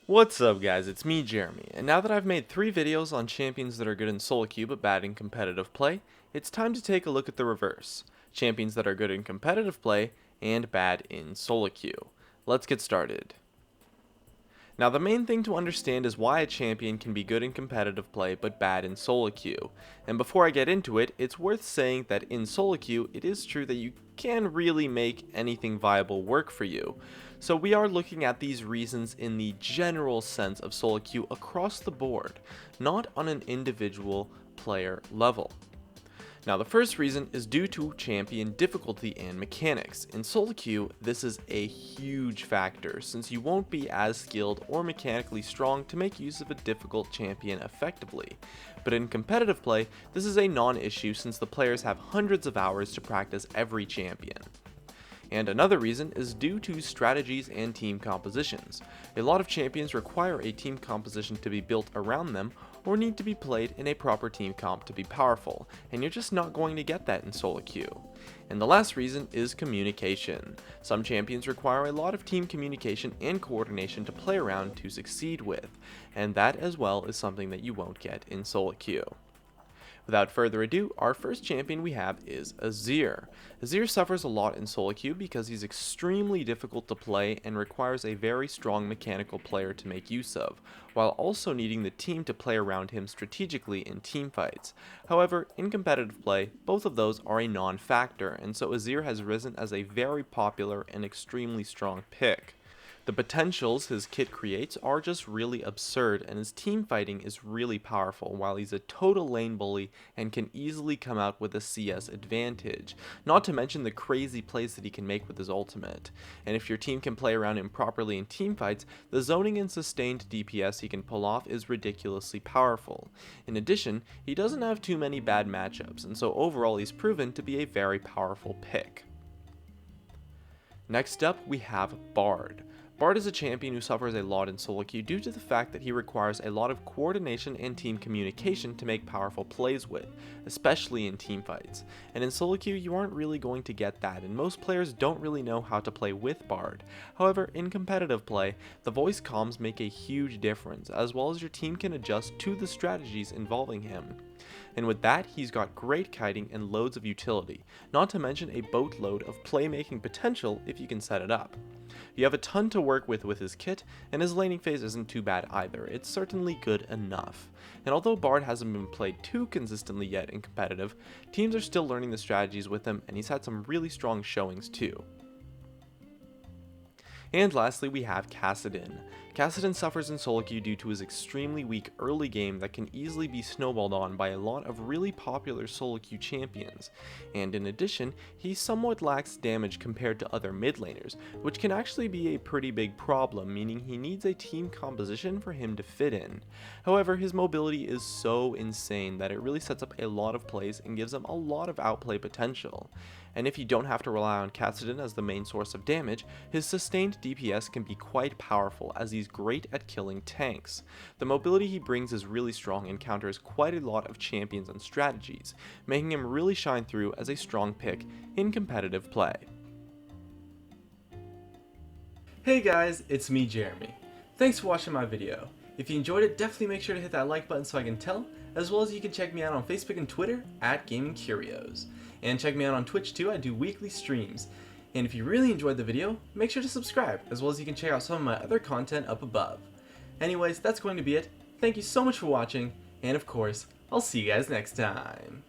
What's up guys, it's me Jeremy, and now that I've made 3 videos on champions that are good in Soloqueue but bad in competitive play, it's time to take a look at the reverse. Champions that are good in competitive play and bad in Soloqueue. Let's get started. Now the main thing to understand is why a champion can be good in competitive play but bad in Soloqueue. And before I get into it, it's worth saying that in Soloqueue it is true that you can really make anything viable work for you. So we are looking at these reasons in the general sense of Soloqueue across the board, not on an individual player level. Now the first reason is due to champion difficulty and mechanics. In Soloqueue, this is a huge factor since you won't be as skilled or mechanically strong to make use of a difficult champion effectively. But in competitive play, this is a non-issue since the players have hundreds of hours to practice every champion. And another reason is due to strategies and team compositions. A lot of champions require a team composition to be built around them or need to be played in a proper team comp to be powerful, and you're just not going to get that in Soloqueue. And the last reason is communication. Some champions require a lot of team communication and coordination to play around to succeed with, and that as well is something that you won't get in Soloqueue. Without further ado, our first champion we have is Azir. Azir suffers a lot in Soloqueue because he's extremely difficult to play and requires a very strong mechanical player to make use of, while also needing the team to play around him strategically in teamfights. However, in competitive play, both of those are a non-factor, and so Azir has risen as a very popular and extremely strong pick. The potentials his kit creates are just really absurd, and his team fighting is really powerful while he's a total lane bully and can easily come out with a CS advantage, not to mention the crazy plays that he can make with his ultimate. And if your team can play around him properly in team fights, the zoning and sustained DPS he can pull off is ridiculously powerful. In addition, he doesn't have too many bad matchups, and so overall he's proven to be a very powerful pick. Next up we have Bard. Bard is a champion who suffers a lot in Soloqueue due to the fact that he requires a lot of coordination and team communication to make powerful plays with, especially in teamfights. And in Soloqueue you aren't really going to get that, and most players don't really know how to play with Bard. However, in competitive play, the voice comms make a huge difference, as well as your team can adjust to the strategies involving him. And with that, he's got great kiting and loads of utility, not to mention a boatload of playmaking potential if you can set it up. You have a ton to work with his kit, and his laning phase isn't too bad either. It's certainly good enough. And although Bard hasn't been played too consistently yet in competitive, teams are still learning the strategies with him, and he's had some really strong showings too. And lastly, we have Kassadin. Kassadin suffers in Soloqueue due to his extremely weak early game that can easily be snowballed on by a lot of really popular Soloqueue champions, and in addition, he somewhat lacks damage compared to other mid laners, which can actually be a pretty big problem, meaning he needs a team composition for him to fit in. However, his mobility is so insane that it really sets up a lot of plays and gives him a lot of outplay potential. And if you don't have to rely on Kassadin as the main source of damage, his sustained DPS can be quite powerful as he's great at killing tanks. The mobility he brings is really strong and counters quite a lot of champions and strategies, making him really shine through as a strong pick in competitive play. Hey guys, it's me Jeremy. Thanks for watching my video. If you enjoyed it, definitely make sure to hit that like button so I can tell, as well as you can check me out on Facebook and Twitter at Gaming Curios. And check me out on Twitch too, I do weekly streams. And if you really enjoyed the video, make sure to subscribe, as well as you can check out some of my other content up above. Anyways, that's going to be it. Thank you so much for watching, and of course, I'll see you guys next time.